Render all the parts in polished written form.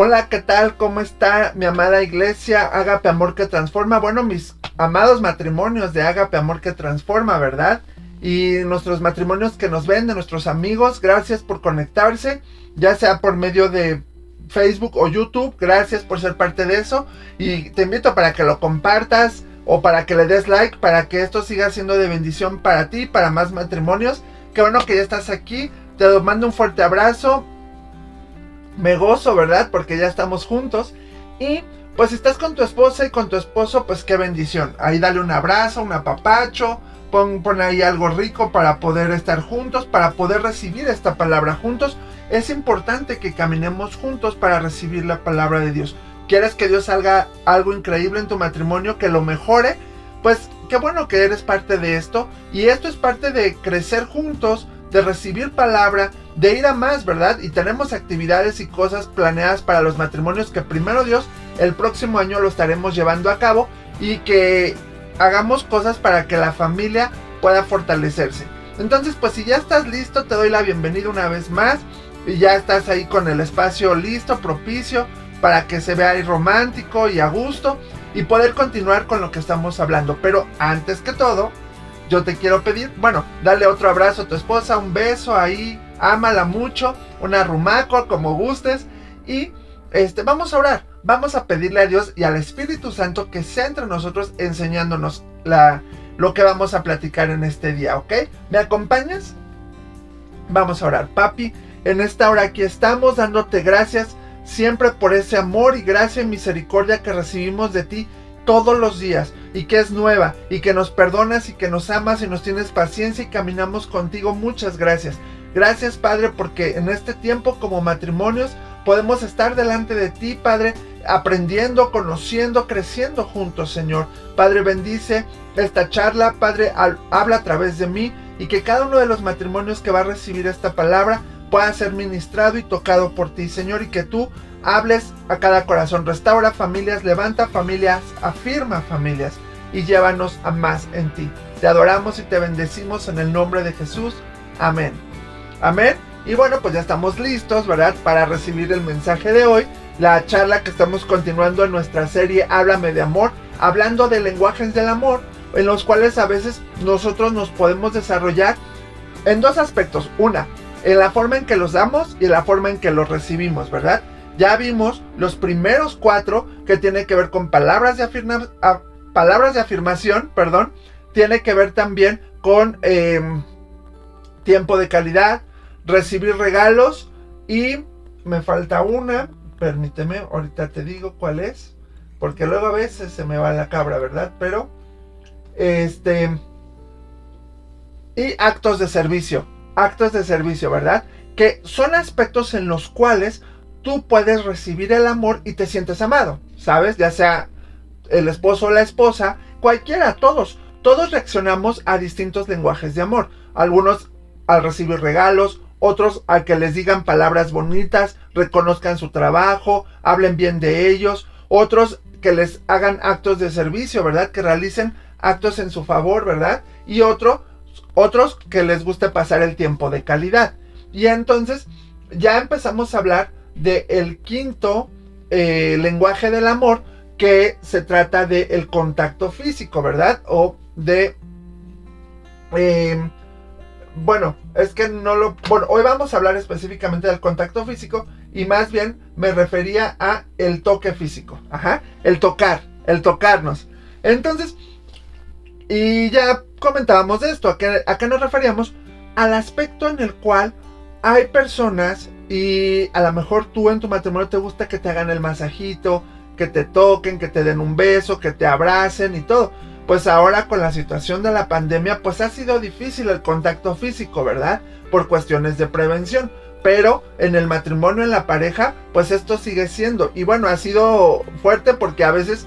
Hola, ¿qué tal? ¿Cómo está mi amada iglesia Ágape Amor que Transforma? Bueno, mis amados matrimonios de Ágape Amor que Transforma, ¿verdad? Y nuestros matrimonios que nos ven, de nuestros amigos, gracias por conectarse, ya sea por medio de Facebook o YouTube, gracias por ser parte de eso. Y te invito para que lo compartas o para que le des like, para que esto siga siendo de bendición para ti, para más matrimonios. Qué bueno que ya estás aquí, te mando un fuerte abrazo. Me gozo, ¿verdad? Porque ya estamos juntos. Y pues si estás con tu esposa y con tu esposo, pues qué bendición. Ahí dale un abrazo, un apapacho. Pon ahí algo rico para poder estar juntos, para poder recibir esta palabra juntos. Es importante que caminemos juntos para recibir la palabra de Dios. ¿Quieres que Dios haga algo increíble en tu matrimonio, que lo mejore? Pues qué bueno que eres parte de esto. Y esto es parte de crecer juntos, de recibir palabra, de ir a más, ¿verdad? Y tenemos actividades y cosas planeadas para los matrimonios que primero Dios, el próximo año lo estaremos llevando a cabo, y que hagamos cosas para que la familia pueda fortalecerse. Entonces, pues si ya estás listo, te doy la bienvenida una vez más, y ya estás ahí con el espacio listo, propicio, para que se vea ahí romántico y a gusto, y poder continuar con lo que estamos hablando. Pero antes que todo, yo te quiero pedir, bueno, dale otro abrazo a tu esposa, un beso ahí, ámala mucho, un arrumaco, como gustes, y vamos a orar, vamos a pedirle a Dios y al Espíritu Santo que sea entre nosotros enseñándonos lo que vamos a platicar en este día, ¿ok? ¿Me acompañas? Vamos a orar. Papi, en esta hora aquí estamos dándote gracias siempre por ese amor y gracia y misericordia que recibimos de ti todos los días, y que es nueva, y que nos perdonas y que nos amas y nos tienes paciencia y caminamos contigo. Muchas gracias. Gracias, Padre, porque en este tiempo como matrimonios podemos estar delante de ti, Padre, aprendiendo, conociendo, creciendo juntos, Señor. Padre, bendice esta charla, Padre, habla a través de mí, y que cada uno de los matrimonios que va a recibir esta palabra pueda ser ministrado y tocado por ti, Señor, y que tú hables a cada corazón. Restaura familias, levanta familias, afirma familias, y llévanos a más en ti. Te adoramos y te bendecimos en el nombre de Jesús. Amén. Amén. Y bueno, pues ya estamos listos, ¿verdad? Para recibir el mensaje de hoy. La charla que estamos continuando en nuestra serie Háblame de Amor, hablando de lenguajes del amor, en los cuales a veces nosotros nos podemos desarrollar en dos aspectos. Una, en la forma en que los damos y en la forma en que los recibimos, ¿verdad? Ya vimos los primeros 4 que tienen que ver con palabras de afirmación, tiene que ver también con tiempo de calidad, recibir regalos, y me falta una, permíteme, ahorita te digo cuál es, porque luego a veces se me va la cabra, ¿verdad? Pero, y actos de servicio, ¿verdad? Que son aspectos en los cuales tú puedes recibir el amor y te sientes amado, ¿sabes? Ya sea el esposo o la esposa, cualquiera, todos reaccionamos a distintos lenguajes de amor. Algunos al recibir regalos, otros a que les digan palabras bonitas, reconozcan su trabajo, hablen bien de ellos, otros que les hagan actos de servicio, ¿verdad? Que realicen actos en su favor, ¿verdad? Y otros que les guste pasar el tiempo de calidad. Y entonces ya empezamos a hablar del quinto lenguaje del amor, que se trata del contacto físico, ¿verdad? O de... hoy vamos a hablar específicamente del contacto físico, y más bien me refería a el toque físico. El tocarnos. Entonces, y ya comentábamos de esto. ¿A qué nos referíamos? Al aspecto en el cual hay personas, y a lo mejor tú en tu matrimonio te gusta que te hagan el masajito, que te toquen, que te den un beso, que te abracen y todo. Pues ahora con la situación de la pandemia, pues ha sido difícil el contacto físico, ¿verdad? Por cuestiones de prevención. Pero en el matrimonio, en la pareja, pues esto sigue siendo. Y bueno, ha sido fuerte porque a veces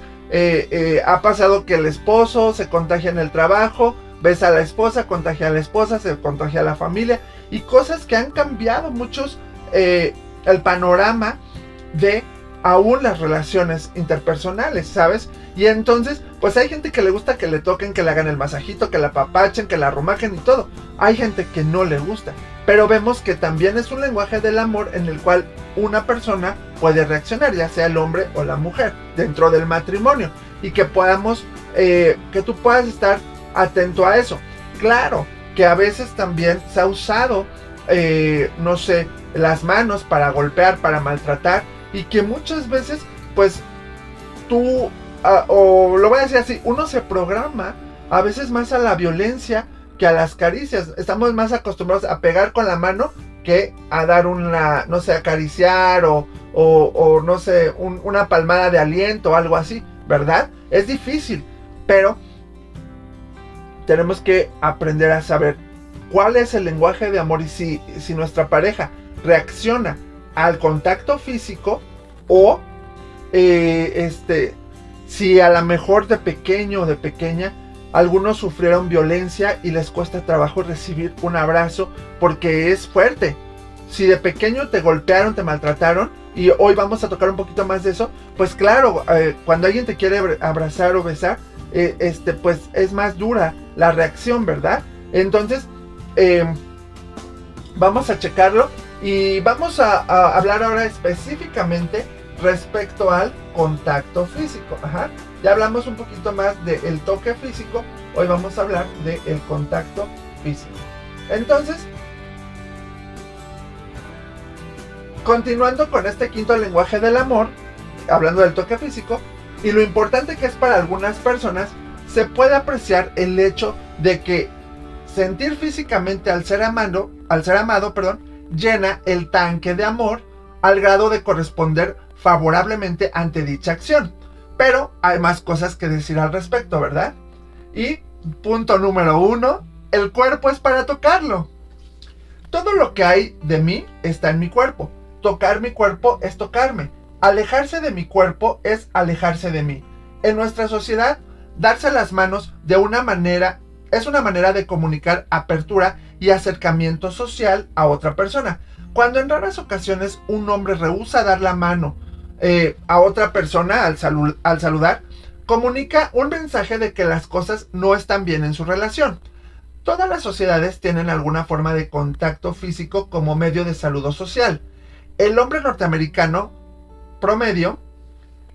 ha pasado que el esposo se contagia en el trabajo, ves a la esposa, contagia a la esposa, se contagia a la familia. Y cosas que han cambiado muchos el panorama de aún las relaciones interpersonales, ¿sabes? Y entonces, pues hay gente que le gusta que le toquen, que le hagan el masajito, que la apapachen, que la arrumajen y todo. Hay gente que no le gusta. Pero vemos que también es un lenguaje del amor en el cual una persona puede reaccionar, ya sea el hombre o la mujer, dentro del matrimonio. Y que podamos, que tú puedas estar atento a eso. Claro, que a veces también se ha usado, no sé, las manos para golpear, para maltratar. Y que muchas veces, pues, tú, o lo voy a decir así, uno se programa a veces más a la violencia que a las caricias. Estamos más acostumbrados a pegar con la mano que a dar una, no sé, acariciar o no sé, una palmada de aliento o algo así, ¿verdad? Es difícil, pero tenemos que aprender a saber cuál es el lenguaje de amor y si nuestra pareja reacciona al contacto físico o si a lo mejor de pequeño o de pequeña algunos sufrieron violencia y les cuesta trabajo recibir un abrazo porque es fuerte. Si de pequeño te golpearon, te maltrataron, y hoy vamos a tocar un poquito más de eso, pues claro, cuando alguien te quiere abrazar o besar, pues es más dura la reacción, ¿verdad? Entonces, vamos a checarlo y vamos a hablar ahora específicamente respecto al contacto físico. Ajá. Ya hablamos un poquito más del toque físico, hoy vamos a hablar del contacto físico. Entonces, continuando con este quinto lenguaje del amor, hablando del toque físico, y lo importante que es para algunas personas, se puede apreciar el hecho de que sentir físicamente al ser amado, llena el tanque de amor al grado de corresponder favorablemente ante dicha acción. Pero hay más cosas que decir al respecto, ¿verdad? Y punto número 1, el cuerpo es para tocarlo. Todo lo que hay de mí está en mi cuerpo. Tocar mi cuerpo es tocarme. Alejarse de mi cuerpo es alejarse de mí. En nuestra sociedad, darse las manos es una manera de comunicar apertura y acercamiento social a otra persona. Cuando en raras ocasiones un hombre rehúsa dar la mano a otra persona al saludar, comunica un mensaje de que las cosas no están bien en su relación. Todas las sociedades tienen alguna forma de contacto físico como medio de saludo social. El hombre norteamericano promedio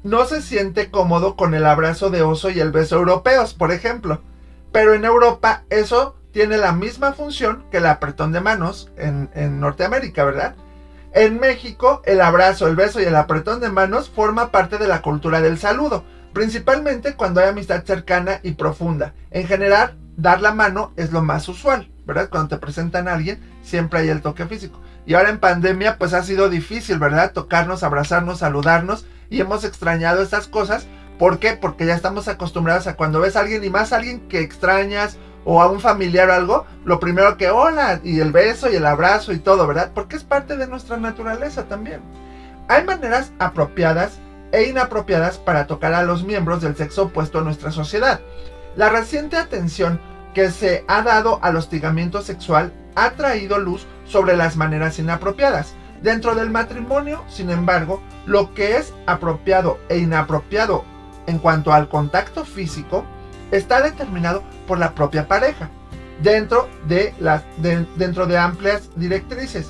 no se siente cómodo con el abrazo de oso y el beso europeos, por ejemplo. Pero en Europa eso tiene la misma función que el apretón de manos en Norteamérica, ¿verdad? En México, el abrazo, el beso y el apretón de manos forma parte de la cultura del saludo, principalmente cuando hay amistad cercana y profunda. En general, dar la mano es lo más usual, ¿verdad? Cuando te presentan a alguien, siempre hay el toque físico. Y ahora en pandemia, pues ha sido difícil, ¿verdad? Tocarnos, abrazarnos, saludarnos, y hemos extrañado estas cosas. ¿Por qué? Porque ya estamos acostumbrados a cuando ves a alguien, y más a alguien que extrañas, o a un familiar o algo, lo primero que hola, y el beso y el abrazo y todo, ¿verdad? Porque es parte de nuestra naturaleza también. Hay maneras apropiadas e inapropiadas para tocar a los miembros del sexo opuesto en nuestra sociedad. La reciente atención que se ha dado al hostigamiento sexual ha traído luz sobre las maneras inapropiadas. Dentro del matrimonio, sin embargo, lo que es apropiado e inapropiado en cuanto al contacto físico está determinado por la propia pareja, dentro de amplias directrices.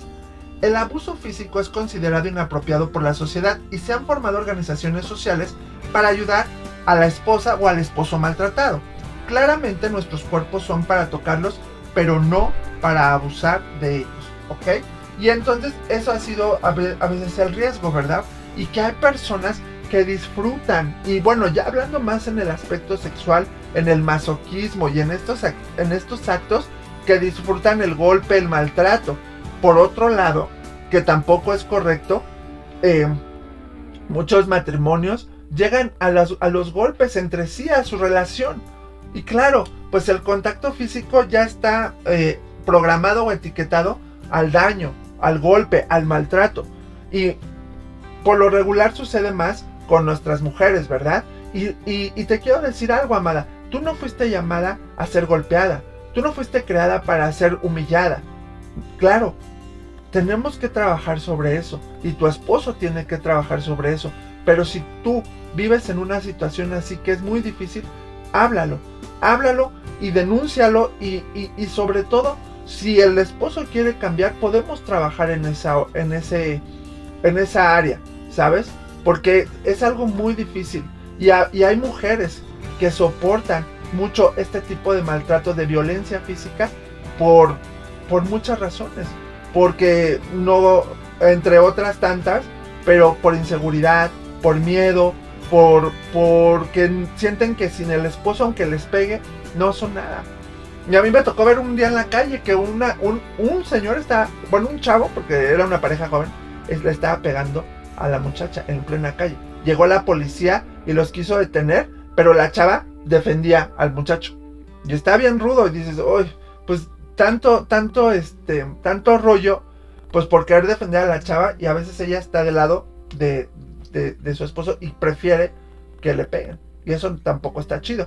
El abuso físico es considerado inapropiado por la sociedad y se han formado organizaciones sociales para ayudar a la esposa o al esposo maltratado. Claramente nuestros cuerpos son para tocarlos, pero no para abusar de ellos, ¿ok? Y entonces eso ha sido a veces el riesgo, ¿verdad? Y que hay personas que disfrutan, y bueno, ya hablando más en el aspecto sexual, en el masoquismo y en estos actos que disfrutan el golpe, el maltrato. Por otro lado, que tampoco es correcto, muchos matrimonios llegan a los golpes entre sí, a su relación. Y claro, pues el contacto físico ya está programado o etiquetado al daño, al golpe, al maltrato. Y por lo regular sucede más con nuestras mujeres, ¿verdad? Y te quiero decir algo, amada. Tú no fuiste llamada a ser golpeada. Tú no fuiste creada para ser humillada. Claro, tenemos que trabajar sobre eso y tu esposo tiene que trabajar sobre eso. Pero si tú vives en una situación así que es muy difícil, háblalo y denúncialo y sobre todo, si el esposo quiere cambiar, podemos trabajar en esa área, ¿sabes? Porque es algo muy difícil y hay mujeres que soportan mucho este tipo de maltrato, de violencia física por muchas razones, porque no, entre otras tantas, pero por inseguridad, por miedo, porque sienten que sin el esposo, aunque les pegue, no son nada. Y a mí me tocó ver un día en la calle que un señor estaba, bueno, un chavo, porque era una pareja joven, le estaba pegando a la muchacha en plena calle. Llegó la policía y los quiso detener, pero la chava defendía al muchacho. Y está bien rudo y dices, uy, pues tanto rollo, pues por querer defender a la chava, y a veces ella está del lado de su esposo y prefiere que le peguen. Y eso tampoco está chido.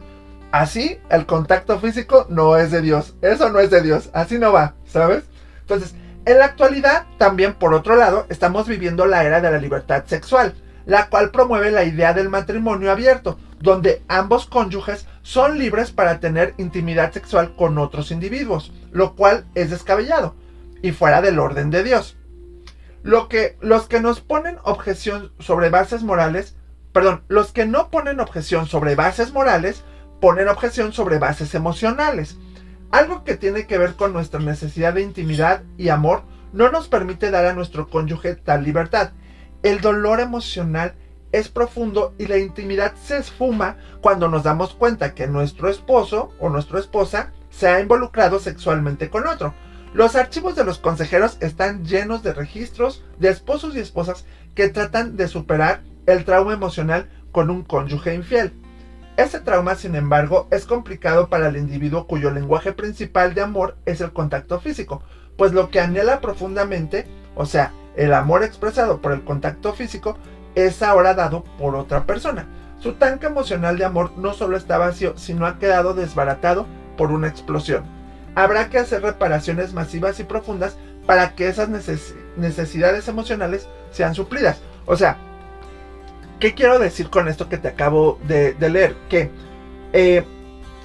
Así, el contacto físico no es de Dios. Eso no es de Dios. Así no va, ¿sabes? Entonces, en la actualidad, también por otro lado, estamos viviendo la era de la libertad sexual, la cual promueve la idea del matrimonio abierto, donde ambos cónyuges son libres para tener intimidad sexual con otros individuos, lo cual es descabellado y fuera del orden de Dios. Los que no ponen objeción sobre bases morales, ponen objeción sobre bases emocionales. Algo que tiene que ver con nuestra necesidad de intimidad y amor no nos permite dar a nuestro cónyuge tal libertad. El dolor emocional es profundo y la intimidad se esfuma cuando nos damos cuenta que nuestro esposo o nuestra esposa se ha involucrado sexualmente con otro. Los archivos de los consejeros están llenos de registros de esposos y esposas que tratan de superar el trauma emocional con un cónyuge infiel. Este trauma, sin embargo, es complicado para el individuo cuyo lenguaje principal de amor es el contacto físico, pues lo que anhela profundamente, o sea, el amor expresado por el contacto físico, es ahora dado por otra persona. Su tanque emocional de amor no solo está vacío, sino ha quedado desbaratado por una explosión. Habrá que hacer reparaciones masivas y profundas para que esas necesidades emocionales sean suplidas. O sea, ¿qué quiero decir con esto que te acabo de leer? Que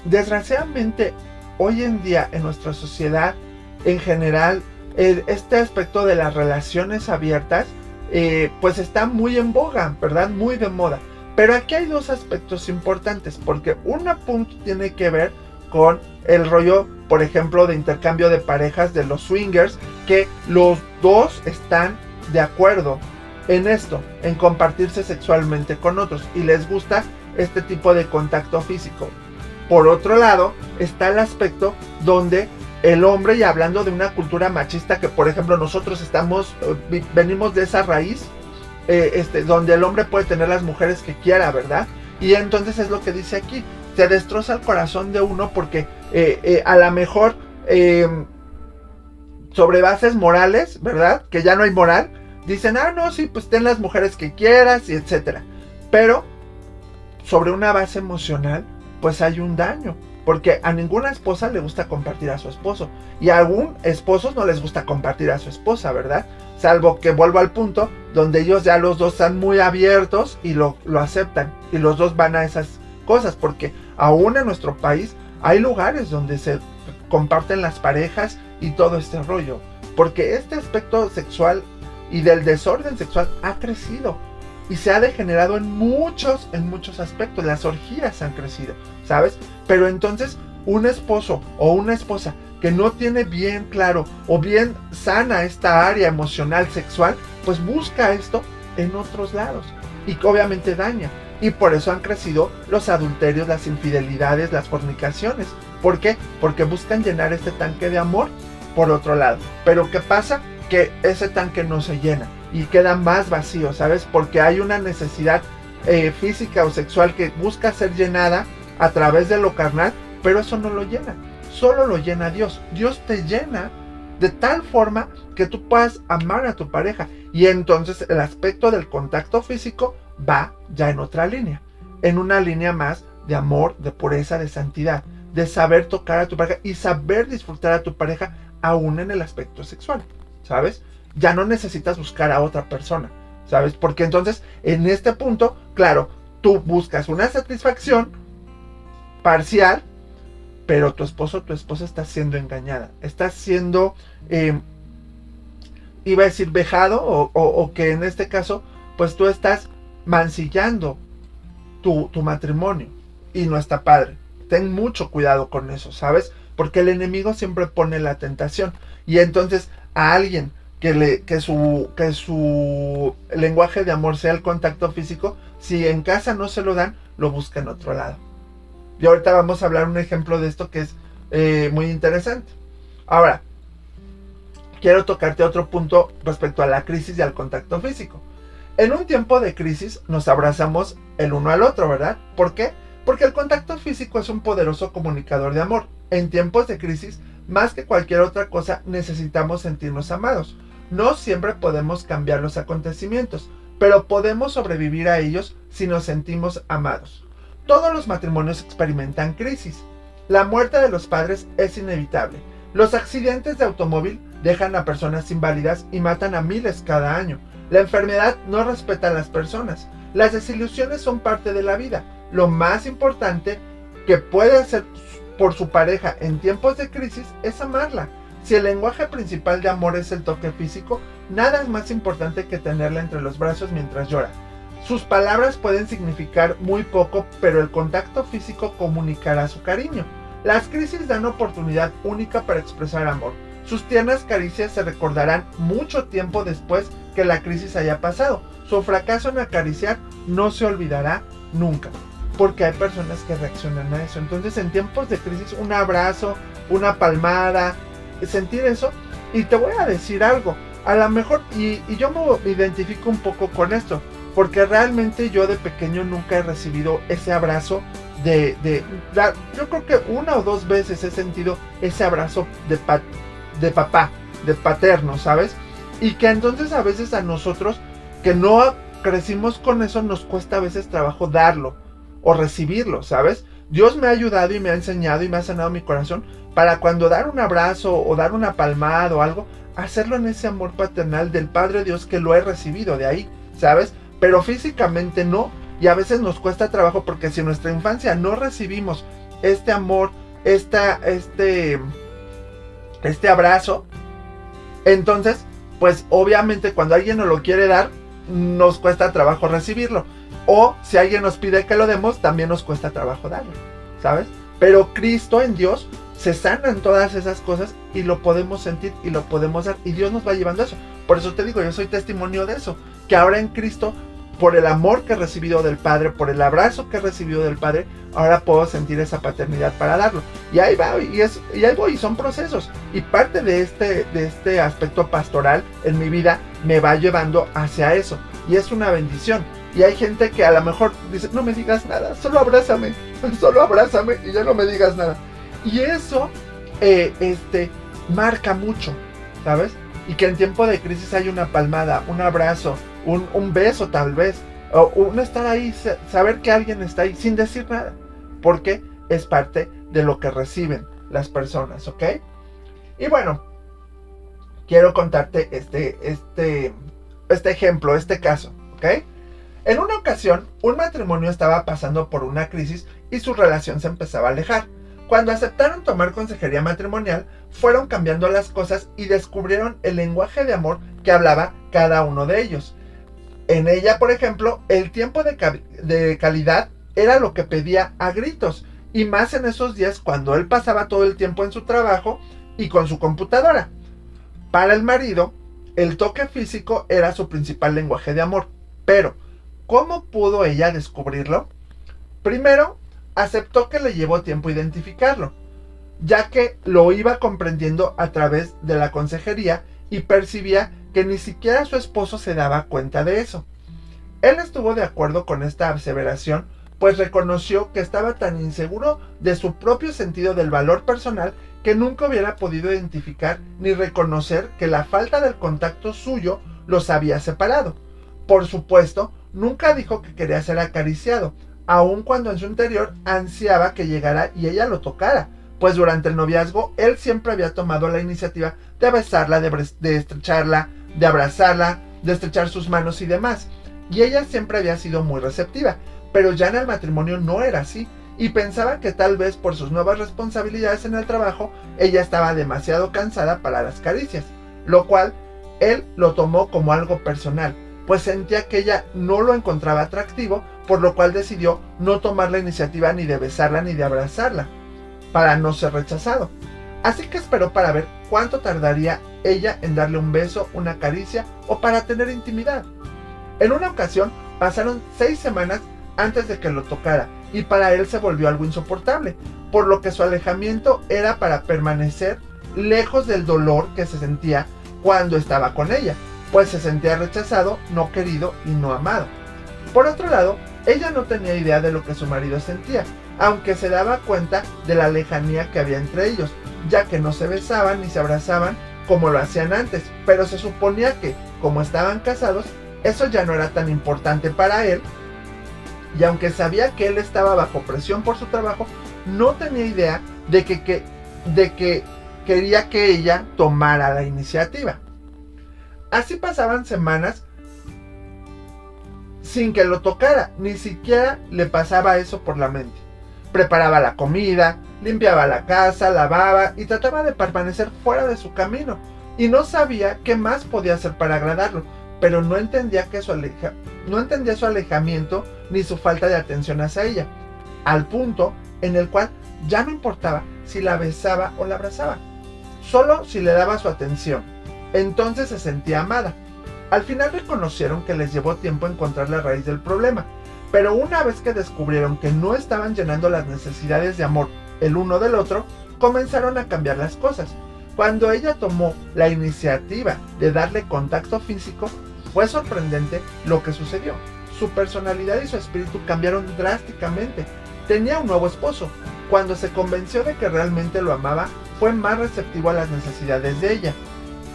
desgraciadamente hoy en día en nuestra sociedad en general este aspecto de las relaciones abiertas pues está muy en boga, ¿verdad? Muy de moda. Pero aquí hay dos aspectos importantes, porque un punto tiene que ver con el rollo, por ejemplo, de intercambio de parejas de los swingers, que los dos están de acuerdo en esto, en compartirse sexualmente con otros y les gusta este tipo de contacto físico. Por otro lado, está el aspecto donde el hombre, y hablando de una cultura machista que por ejemplo nosotros venimos de esa raíz, donde el hombre puede tener las mujeres que quiera, ¿verdad? Y entonces es lo que dice aquí, se destroza el corazón de uno porque a lo mejor sobre bases morales, ¿verdad? Que ya no hay moral, dicen, no, sí, pues ten las mujeres que quieras y etcétera. Pero sobre una base emocional, pues hay un daño. Porque a ninguna esposa le gusta compartir a su esposo. Y a algún esposo no les gusta compartir a su esposa, ¿verdad? Salvo que vuelvo al punto donde ellos ya los dos están muy abiertos y lo aceptan. Y los dos van a esas cosas. Porque aún en nuestro país hay lugares donde se comparten las parejas y todo este rollo. Porque este aspecto sexual y del desorden sexual ha crecido. Y se ha degenerado en muchos aspectos. Las orgías han crecido, ¿sabes? Pero entonces un esposo o una esposa que no tiene bien claro o bien sana esta área emocional sexual, pues busca esto en otros lados y obviamente daña. Y por eso han crecido los adulterios, las infidelidades, las fornicaciones. ¿Por qué? Porque buscan llenar este tanque de amor por otro lado. Pero ¿qué pasa? Que ese tanque no se llena y queda más vacío, ¿sabes? Porque hay una necesidad física o sexual que busca ser llenada a través de lo carnal, pero eso no lo llena, solo lo llena Dios. Dios te llena de tal forma que tú puedas amar a tu pareja, y entonces el aspecto del contacto físico va ya en otra línea, en una línea más de amor, de pureza, de santidad, de saber tocar a tu pareja y saber disfrutar a tu pareja aún en el aspecto sexual, ¿sabes? ya no necesitas buscar a otra persona, ¿sabes? Porque entonces, en este punto, claro, tú buscas una satisfacción parcial, pero tu esposo o tu esposa está siendo engañada, está siendo, iba a decir vejado, o que en este caso, pues tú estás mancillando tu matrimonio, y no está padre. Ten mucho cuidado con eso, ¿sabes? Porque el enemigo siempre pone la tentación, y entonces a alguien que su lenguaje de amor sea el contacto físico, si en casa no se lo dan, lo busca en otro lado. Y ahorita vamos a hablar un ejemplo de esto que es muy interesante. Ahora, quiero tocarte otro punto respecto a la crisis y al contacto físico. En un tiempo de crisis nos abrazamos el uno al otro, ¿verdad? ¿Por qué? Porque el contacto físico es un poderoso comunicador de amor. En tiempos de crisis, más que cualquier otra cosa, necesitamos sentirnos amados. No siempre podemos cambiar los acontecimientos, pero podemos sobrevivir a ellos si nos sentimos amados. Todos los matrimonios experimentan crisis. La muerte de los padres es inevitable. Los accidentes de automóvil dejan a personas inválidas y matan a miles cada año. La enfermedad no respeta a las personas. Las desilusiones son parte de la vida. Lo más importante que puede hacer por su pareja en tiempos de crisis es amarla. Si el lenguaje principal de amor es el toque físico, nada es más importante que tenerla entre los brazos mientras llora. Sus palabras pueden significar muy poco, pero el contacto físico comunicará su cariño. Las crisis dan oportunidad única para expresar amor. Sus tiernas caricias se recordarán mucho tiempo después que la crisis haya pasado. Su fracaso en acariciar no se olvidará nunca, porque hay personas que reaccionan a eso. Entonces, en tiempos de crisis, un abrazo, una palmada, sentir eso. Y te voy a decir algo, a lo mejor, y yo me identifico un poco con esto, porque realmente yo de pequeño nunca he recibido ese abrazo yo creo que una o dos veces he sentido ese abrazo de papá, de paterno, ¿sabes? Y que entonces a veces a nosotros que no crecimos con eso nos cuesta a veces trabajo darlo o recibirlo, ¿sabes? Dios me ha ayudado y me ha enseñado y me ha sanado mi corazón para cuando dar un abrazo o dar una palmada o algo, hacerlo en ese amor paternal del Padre Dios que lo he recibido de ahí, ¿sabes? Pero físicamente no, y a veces nos cuesta trabajo porque si en nuestra infancia no recibimos este amor, este abrazo, entonces, pues obviamente cuando alguien nos lo quiere dar, nos cuesta trabajo recibirlo. O si alguien nos pide que lo demos, también nos cuesta trabajo darlo, ¿sabes? Pero Cristo en Dios se sanan todas esas cosas y lo podemos sentir y lo podemos dar. Y Dios nos va llevando a eso. Por eso te digo, yo soy testimonio de eso. Que ahora en Cristo, por el amor que he recibido del Padre, por el abrazo que he recibido del Padre, ahora puedo sentir esa paternidad para darlo. Y ahí va, y ahí voy, y son procesos. Y parte de este aspecto pastoral en mi vida me va llevando hacia eso. Y es una bendición. Y hay gente que a lo mejor dice, no me digas nada, solo abrázame y ya no me digas nada. Y eso marca mucho, ¿sabes? Y que en tiempo de crisis hay una palmada, un abrazo, un beso tal vez, o un estar ahí, saber que alguien está ahí sin decir nada, porque es parte de lo que reciben las personas, ¿ok? Y bueno, quiero contarte este ejemplo, este caso, ¿ok? En una ocasión, un matrimonio estaba pasando por una crisis y su relación se empezaba a alejar. Cuando aceptaron tomar consejería matrimonial, fueron cambiando las cosas y descubrieron el lenguaje de amor que hablaba cada uno de ellos. En ella, por ejemplo, el tiempo de calidad era lo que pedía a gritos, y más en esos días cuando él pasaba todo el tiempo en su trabajo y con su computadora. Para el marido, el toque físico era su principal lenguaje de amor, pero ¿cómo pudo ella descubrirlo? Primero, aceptó que le llevó tiempo identificarlo, ya que lo iba comprendiendo a través de la consejería y percibía que ni siquiera su esposo se daba cuenta de eso. Él estuvo de acuerdo con esta aseveración, pues reconoció que estaba tan inseguro de su propio sentido del valor personal que nunca hubiera podido identificar ni reconocer que la falta del contacto suyo los había separado. Por supuesto, nunca dijo que quería ser acariciado, aun cuando en su interior ansiaba que llegara y ella lo tocara, pues durante el noviazgo él siempre había tomado la iniciativa de besarla, de estrecharla, de abrazarla, de estrechar sus manos y demás. Y ella siempre había sido muy receptiva, pero ya en el matrimonio no era así, y pensaba que tal vez por sus nuevas responsabilidades en el trabajo, ella estaba demasiado cansada para las caricias, lo cual él lo tomó como algo personal, pues sentía que ella no lo encontraba atractivo, por lo cual decidió no tomar la iniciativa ni de besarla ni de abrazarla, para no ser rechazado. Así que esperó para ver cuánto tardaría ella en darle un beso, una caricia o para tener intimidad. En una ocasión pasaron 6 semanas antes de que lo tocara, y para él se volvió algo insoportable, por lo que su alejamiento era para permanecer lejos del dolor que se sentía cuando estaba con ella, pues se sentía rechazado, no querido y no amado. Por otro lado, ella no tenía idea de lo que su marido sentía, aunque se daba cuenta de la lejanía que había entre ellos, ya que no se besaban ni se abrazaban como lo hacían antes, pero se suponía que, como estaban casados, eso ya no era tan importante para él, y aunque sabía que él estaba bajo presión por su trabajo, no tenía idea de que quería que ella tomara la iniciativa. Así pasaban semanas sin que lo tocara, ni siquiera le pasaba eso por la mente. Preparaba la comida, limpiaba la casa, lavaba y trataba de permanecer fuera de su camino, y no sabía qué más podía hacer para agradarlo, pero no entendía su alejamiento ni su falta de atención hacia ella, al punto en el cual ya no importaba si la besaba o la abrazaba, solo si le daba su atención. Entonces se sentía amada. Al final reconocieron que les llevó tiempo encontrar la raíz del problema, pero una vez que descubrieron que no estaban llenando las necesidades de amor el uno del otro, comenzaron a cambiar las cosas. Cuando ella tomó la iniciativa de darle contacto físico, fue sorprendente lo que sucedió. Su personalidad y su espíritu cambiaron drásticamente. Tenía un nuevo esposo. Cuando se convenció de que realmente lo amaba, fue más receptivo a las necesidades de ella.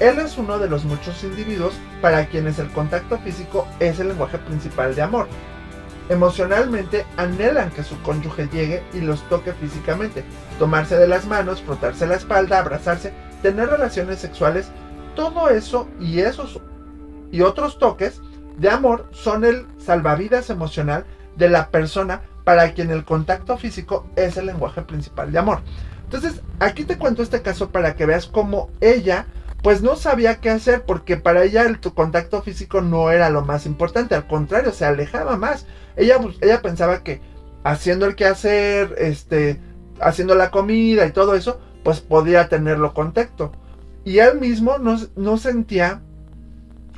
Él es uno de los muchos individuos para quienes el contacto físico es el lenguaje principal de amor. Emocionalmente anhelan que su cónyuge llegue y los toque físicamente, tomarse de las manos, frotarse la espalda, abrazarse, tener relaciones sexuales. Todo eso y otros toques de amor son el salvavidas emocional de la persona para quien el contacto físico es el lenguaje principal de amor. Entonces, aquí te cuento este caso para que veas cómo ella pues no sabía qué hacer, porque para ella el contacto físico no era lo más importante, al contrario, se alejaba más. Ella pensaba que haciendo el quehacer, haciendo la comida y todo eso, pues podía tenerlo contacto. Y él mismo no sentía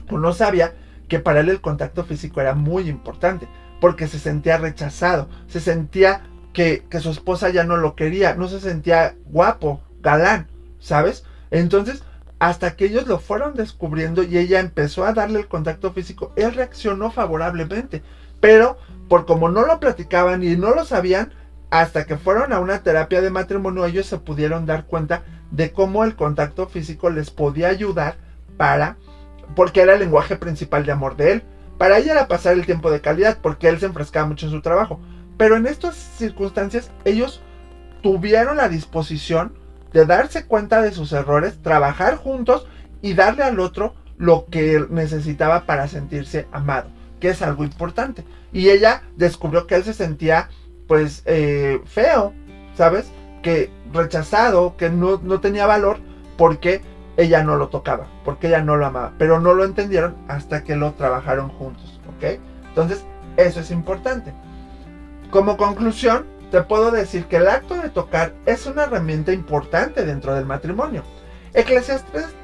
o no sabía que para él el contacto físico era muy importante, porque se sentía rechazado, se sentía que su esposa ya no lo quería, no se sentía guapo, galán, ¿sabes? Entonces, hasta que ellos lo fueron descubriendo y ella empezó a darle el contacto físico, él reaccionó favorablemente, pero por como no lo platicaban y no lo sabían, hasta que fueron a una terapia de matrimonio, ellos se pudieron dar cuenta de cómo el contacto físico les podía ayudar porque era el lenguaje principal de amor de él. Para ella era pasar el tiempo de calidad, porque él se enfrascaba mucho en su trabajo, pero en estas circunstancias ellos tuvieron la disposición de darse cuenta de sus errores, trabajar juntos y darle al otro lo que necesitaba para sentirse amado, que es algo importante. Y ella descubrió que él se sentía pues feo, ¿sabes? Que rechazado, que no tenía valor porque ella no lo tocaba, porque ella no lo amaba, pero no lo entendieron hasta que lo trabajaron juntos, ¿ok? Entonces, eso es importante. Como conclusión, te puedo decir que el acto de tocar es una herramienta importante dentro del matrimonio. Eclesiastés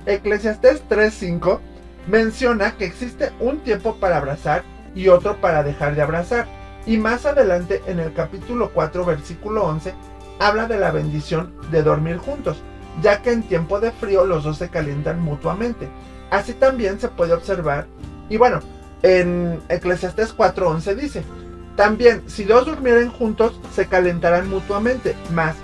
3:5 menciona que existe un tiempo para abrazar y otro para dejar de abrazar. Y más adelante, en el capítulo 4, versículo 11, habla de la bendición de dormir juntos, ya que en tiempo de frío los dos se calientan mutuamente. Así también se puede observar, y bueno, en Eclesiastés 4:11 dice: también, si dos durmieren juntos, se calentarán mutuamente, mas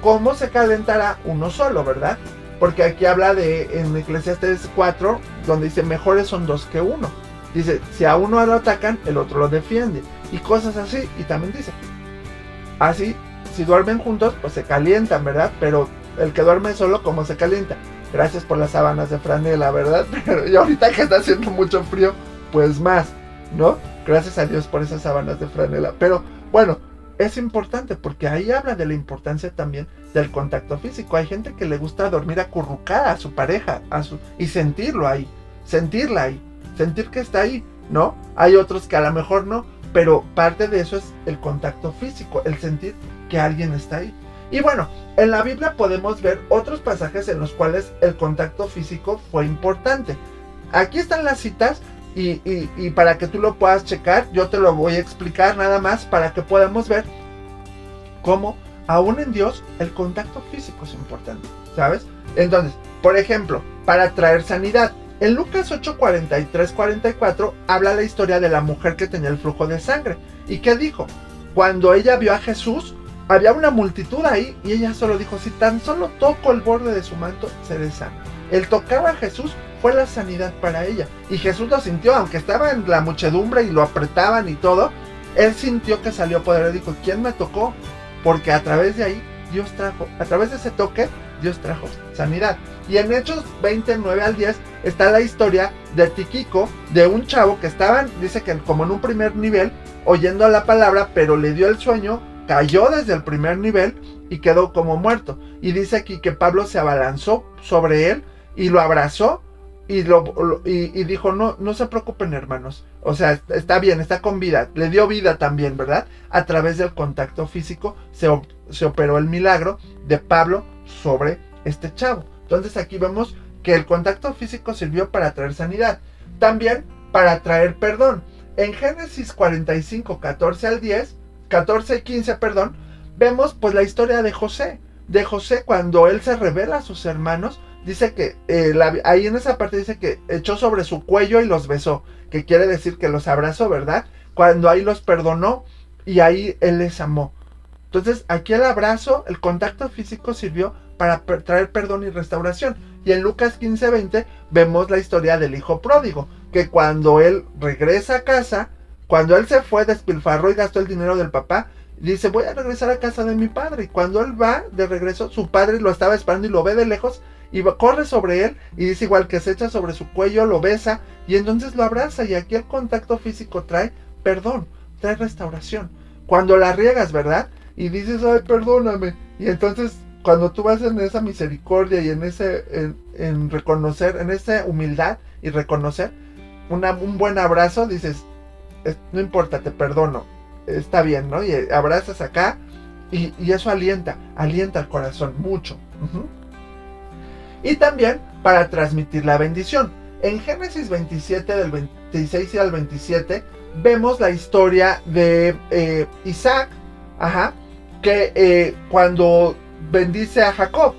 ¿cómo se calentará uno solo, verdad? Porque aquí habla en Eclesiastés 4, donde dice, mejores son dos que uno. Dice, si a uno lo atacan, el otro lo defiende, y cosas así. Y también dice, así, si duermen juntos, pues se calientan, ¿verdad? Pero el que duerme solo, ¿cómo se calienta? Gracias por las sábanas de franela, ¿verdad? Pero y ahorita que está haciendo mucho frío, pues más, ¿no? Gracias a Dios por esas sábanas de franela. Pero bueno, es importante porque ahí habla de la importancia también del contacto físico. Hay gente que le gusta dormir acurrucada a su pareja y sentirlo ahí, sentirla ahí, sentir que está ahí, ¿no? Hay otros que a lo mejor no, pero parte de eso es el contacto físico, el sentir que alguien está ahí. Y bueno, en la Biblia podemos ver otros pasajes en los cuales el contacto físico fue importante. Aquí están las citas y para que tú lo puedas checar, yo te lo voy a explicar nada más para que podamos ver cómo aún en Dios el contacto físico es importante, ¿sabes? Entonces, por ejemplo, para traer sanidad, en Lucas 8:43-44 habla la historia de la mujer que tenía el flujo de sangre. ¿Y qué dijo? Cuando ella vio a Jesús, había una multitud ahí y ella solo dijo, si tan solo toco el borde de su manto, seré sana. El tocar a Jesús fue la sanidad para ella. Y Jesús lo sintió, aunque estaba en la muchedumbre y lo apretaban y todo, él sintió que salió poder y dijo, ¿quién me tocó? Porque a través de ahí, Dios trajo, a través de ese toque, Dios trajo sanidad. Y en Hechos 29-10 está la historia de Tíquico, de un chavo que estaba, dice que como en un primer nivel, oyendo la palabra, pero le dio el sueño, cayó desde el primer nivel y quedó como muerto. Y dice aquí que Pablo se abalanzó sobre él y lo abrazó y dijo, no se preocupen, hermanos. O sea, está bien, está con vida. Le dio vida también, ¿verdad? A través del contacto físico se operó el milagro de Pablo sobre este chavo. Entonces aquí vemos que el contacto físico sirvió para traer sanidad. También para traer perdón. En Génesis 45, 14 y 15, vemos pues la historia de José. De José cuando él se revela a sus hermanos, dice que ahí en esa parte dice que echó sobre su cuello y los besó, que quiere decir que los abrazó, ¿verdad? Cuando ahí los perdonó y ahí él les amó. Entonces aquí el abrazo, el contacto físico sirvió para traer perdón y restauración. Y en Lucas 15:20 vemos la historia del hijo pródigo, que cuando él regresa a casa, cuando él se fue, despilfarró y gastó el dinero del papá, dice, voy a regresar a casa de mi padre. Y cuando él va de regreso, su padre lo estaba esperando y lo ve de lejos y corre sobre él y dice igual que se echa sobre su cuello, lo besa y entonces lo abraza. Y aquí el contacto físico trae perdón, trae restauración. Cuando la riegas, ¿verdad? Y dices, ay, perdóname. Y entonces cuando tú vas en esa misericordia y en reconocer, en esa humildad y reconocer, un buen abrazo, dices, no importa, te perdono, está bien, ¿no? Y abrazas acá y eso alienta al corazón mucho. Y también para transmitir la bendición. En Génesis 27 del 26 y al 27 vemos la historia de Isaac, que cuando bendice a Jacob,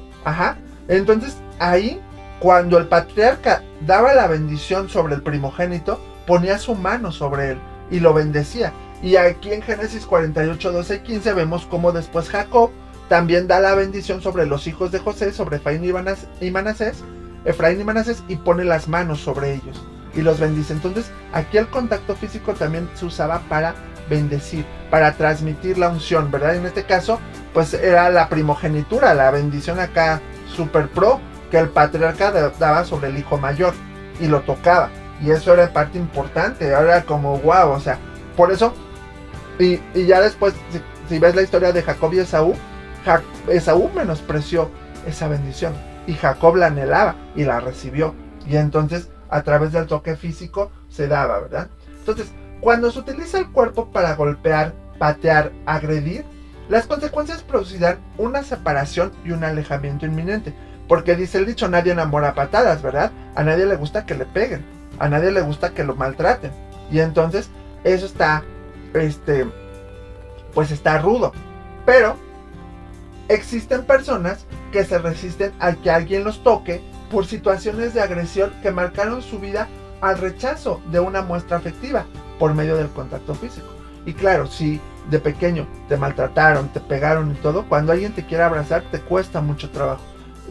entonces ahí cuando el patriarca daba la bendición sobre el primogénito, ponía su mano sobre él y lo bendecía. Y aquí en Génesis 48, 12 y 15 vemos cómo después Jacob también da la bendición sobre los hijos de José, sobre Efraín y Manasés, y pone las manos sobre ellos y los bendice. Entonces aquí el contacto físico también se usaba para bendecir, para transmitir la unción, ¿verdad? En este caso pues era la primogenitura, la bendición acá super pro que el patriarca daba sobre el hijo mayor y lo tocaba. Y eso era parte importante, era como wow, o sea, por eso, y ya después, si ves la historia de Jacob y Esaú, Esaú menospreció esa bendición, y Jacob la anhelaba, y la recibió, y entonces, a través del toque físico, se daba, ¿verdad? Entonces, cuando se utiliza el cuerpo para golpear, patear, agredir, las consecuencias producirán una separación y un alejamiento inminente, porque dice el dicho, nadie enamora a patadas, ¿verdad? A nadie le gusta que le peguen, a nadie le gusta que lo maltraten. Y entonces eso está, pues está rudo. Pero existen personas que se resisten a que alguien los toque por situaciones de agresión que marcaron su vida al rechazo de una muestra afectiva por medio del contacto físico. Y claro, si de pequeño te maltrataron, te pegaron y todo, cuando alguien te quiere abrazar te cuesta mucho trabajo.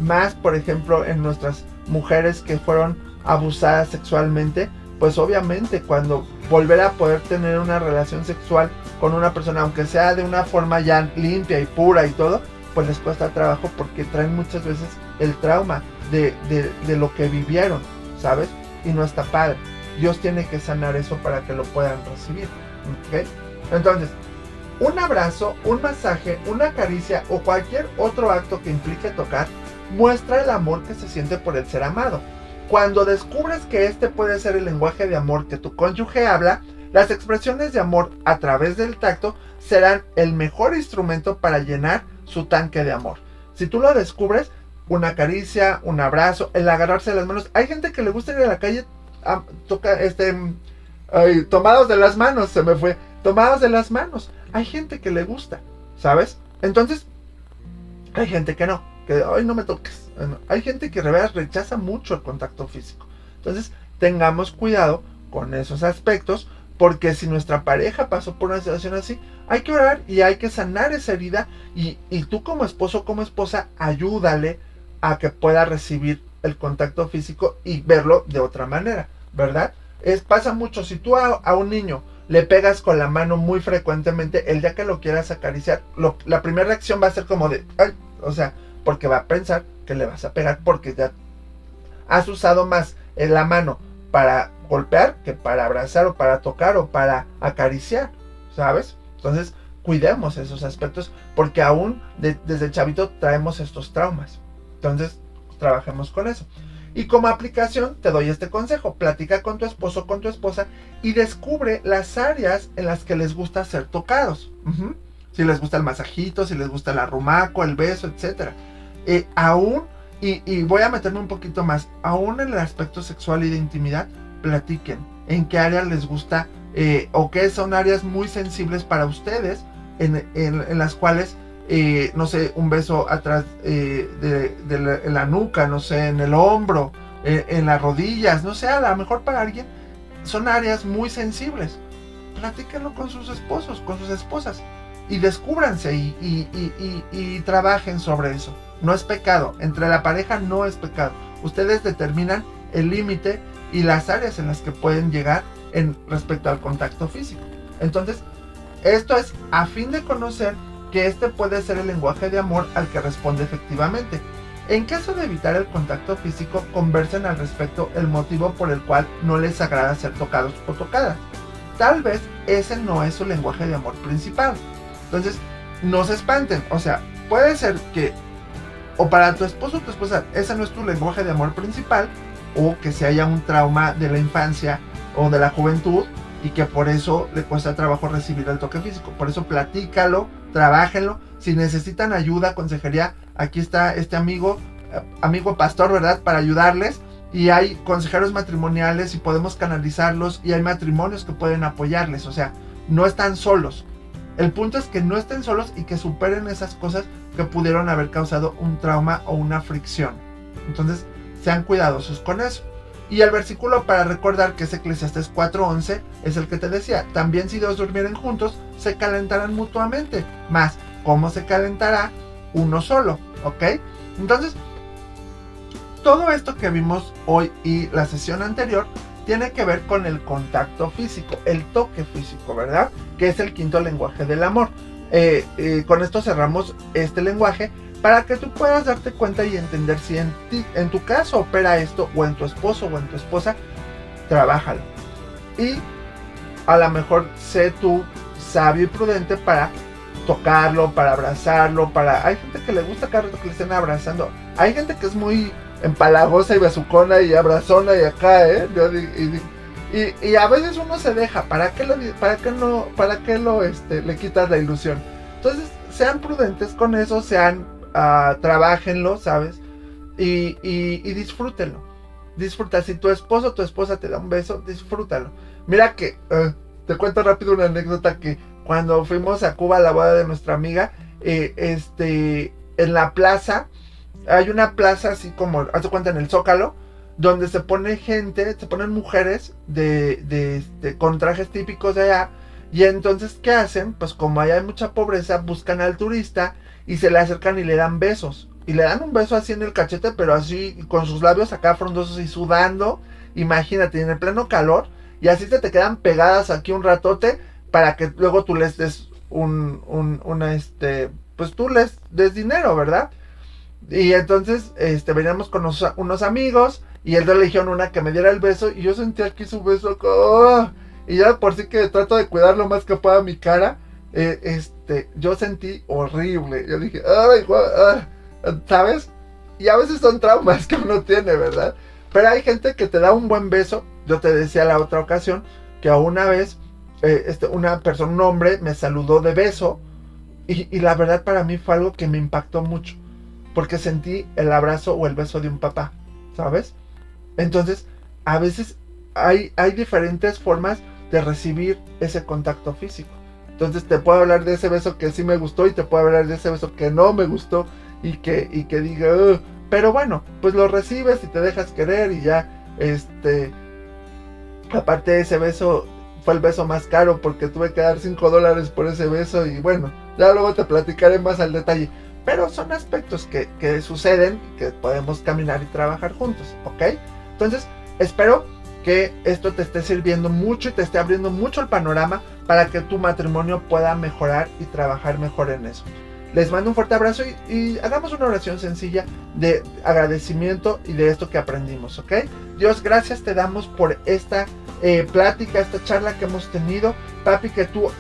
Más, por ejemplo, en nuestras mujeres que fueron abusadas sexualmente, pues obviamente cuando volver a poder tener una relación sexual con una persona, aunque sea de una forma ya limpia y pura y todo, pues les cuesta trabajo porque traen muchas veces el trauma de lo que vivieron, ¿sabes? Y no está padre. Dios tiene que sanar eso para que lo puedan recibir, ¿ok? Entonces, un abrazo, un masaje, una caricia o cualquier otro acto que implique tocar muestra el amor que se siente por el ser amado. Cuando descubres que este puede ser el lenguaje de amor que tu cónyuge habla, las expresiones de amor a través del tacto serán el mejor instrumento para llenar su tanque de amor. Si tú lo descubres, una caricia, un abrazo, el agarrarse de las manos. Hay gente que le gusta ir a la calle tomados de las manos, tomados de las manos. Hay gente que le gusta, ¿sabes? Entonces, hay gente que no, que ay, no me toques. Hay gente que rechaza mucho el contacto físico. Entonces, tengamos cuidado con esos aspectos, porque si nuestra pareja pasó por una situación así, hay que orar y hay que sanar esa herida, y tú como esposo, como esposa, ayúdale a que pueda recibir el contacto físico y verlo de otra manera, ¿verdad? Pasa mucho, si tú a un niño le pegas con la mano muy frecuentemente, el día que lo quieras acariciar, la primera reacción va a ser como de, ay, o sea, porque va a pensar que le vas a pegar, porque ya has usado más la mano para golpear que para abrazar o para tocar o para acariciar, ¿sabes? Entonces, cuidemos esos aspectos, porque aún desde chavito traemos estos traumas. Entonces, trabajemos con eso. Y como aplicación, te doy este consejo: platica con tu esposo, con tu esposa, y descubre las áreas en las que les gusta ser tocados. Si les gusta el masajito, si les gusta el arrumaco, el beso, etc. Aún, y voy a meterme un poquito más, aún en el aspecto sexual y de intimidad, platiquen en qué áreas les gusta, o qué son áreas muy sensibles para ustedes, en las cuales, no sé, un beso atrás de la nuca, no sé, en el hombro, en las rodillas, no sé, a lo mejor para alguien son áreas muy sensibles. Platíquenlo con sus esposos, con sus esposas, y descúbranse y trabajen sobre eso. No es pecado, entre la pareja no es pecado. Ustedes determinan el límite y las áreas en las que pueden llegar respecto al contacto físico. Entonces, esto es a fin de conocer que este puede ser el lenguaje de amor al que responde efectivamente. En caso de evitar el contacto físico, conversen al respecto el motivo por el cual no les agrada ser tocados o tocadas. Tal vez ese no es su lenguaje de amor principal. Entonces, no se espanten. O sea, puede ser que o para tu esposo o tu esposa ese no es tu lenguaje de amor principal, o que se haya un trauma de la infancia o de la juventud y que por eso le cuesta trabajo recibir el toque físico. Por eso platícalo, trabájenlo. Si necesitan ayuda, consejería, aquí está este amigo pastor, ¿verdad? Para ayudarles. Y hay consejeros matrimoniales y podemos canalizarlos, y hay matrimonios que pueden apoyarles. O sea, no están solos. El punto es que no estén solos y que superen esas cosas que pudieron haber causado un trauma o una fricción. Entonces, sean cuidadosos con eso. Y el versículo para recordar, que es Eclesiastés 4:11, es el que te decía: también si dos durmieren juntos, se calentarán mutuamente. Más, ¿cómo se calentará uno solo? ¿Ok? Entonces, todo esto que vimos hoy y la sesión anterior tiene que ver con el contacto físico, el toque físico, ¿verdad? Que es el quinto lenguaje del amor. Con esto cerramos este lenguaje, para que tú puedas darte cuenta y entender si en tu caso opera esto, o en tu esposo o en tu esposa. Trabájalo. Y a lo mejor sé tú sabio y prudente para tocarlo, para abrazarlo, hay gente que le gusta cada rato que le estén abrazando. Hay gente que es muy empalagosa y besucona y abrazona y acá, y a veces uno se deja. ¿Para qué le quitas la ilusión? Entonces, sean prudentes con eso, trabájenlo, ¿sabes? Y disfrútenlo. Disfruta. Si tu esposo o tu esposa te da un beso, disfrútalo. Mira que, te cuento rápido una anécdota, que cuando fuimos a Cuba a la boda de nuestra amiga, en la plaza, hay una plaza así como, haz de cuenta, en el Zócalo, donde se ponen mujeres con trajes típicos de allá. Y entonces, ¿qué hacen? Pues como allá hay mucha pobreza, buscan al turista y se le acercan y le dan besos. Y le dan un beso así en el cachete, pero así, con sus labios acá frondosos y sudando. Imagínate, en el pleno calor. Y así te quedan pegadas aquí un ratote, para que luego tú les des pues tú les des dinero, ¿verdad? Y entonces, veníamos con unos amigos y él le eligieron una que me diera el beso y yo sentía aquí su beso. Y ya por sí que trato de cuidar lo más que pueda mi cara. Yo sentí horrible. Yo dije, ay, ¿sabes? Y a veces son traumas que uno tiene, ¿verdad? Pero hay gente que te da un buen beso. Yo te decía la otra ocasión que una vez una persona, un hombre, me saludó de beso. Y la verdad para mí fue algo que me impactó mucho. Porque sentí el abrazo o el beso de un papá, ¿sabes? Entonces, a veces hay diferentes formas de recibir ese contacto físico. Entonces te puedo hablar de ese beso que sí me gustó y te puedo hablar de ese beso que no me gustó y que diga, "Ugh". Pero bueno, pues lo recibes y te dejas querer y ya, aparte de ese beso, fue el beso más caro porque tuve que dar $5 por ese beso y bueno, ya luego te platicaré más al detalle. Pero son aspectos que suceden, que podemos caminar y trabajar juntos, ¿ok? Entonces, espero que esto te esté sirviendo mucho y te esté abriendo mucho el panorama para que tu matrimonio pueda mejorar y trabajar mejor en eso. Les mando un fuerte abrazo y hagamos una oración sencilla de agradecimiento y de esto que aprendimos, ¿ok? Dios, gracias te damos por esta plática, esta charla que hemos tenido. Papi, que tú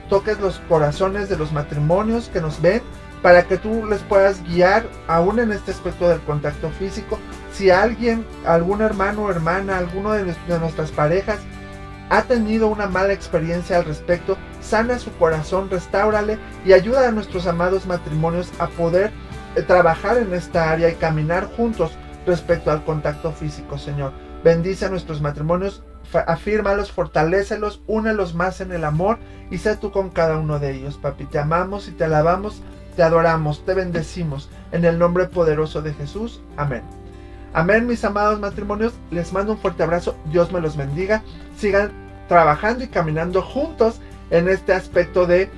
toques los corazones de los matrimonios que nos ven, para que tú les puedas guiar aún en este aspecto del contacto físico. Si alguien, algún hermano o hermana, alguno de nuestras parejas ha tenido una mala experiencia al respecto, sana su corazón, restáurale y ayuda a nuestros amados matrimonios a poder trabajar en esta área y caminar juntos respecto al contacto físico, Señor. Bendice a nuestros matrimonios, afírmalos, fortalécelos, únelos más en el amor y sé tú con cada uno de ellos, papi. Te amamos y te alabamos, te adoramos, te bendecimos en el nombre poderoso de Jesús. Amén. Amén, mis amados matrimonios. Les mando un fuerte abrazo. Dios me los bendiga. Sigan trabajando y caminando juntos en este aspecto de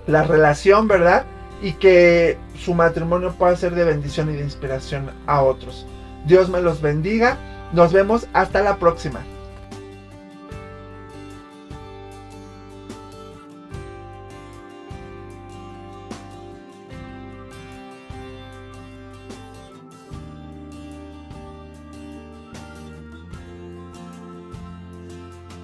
la relación, ¿verdad? Y que su matrimonio pueda ser de bendición y de inspiración a otros. Dios me los bendiga. Nos vemos hasta la próxima.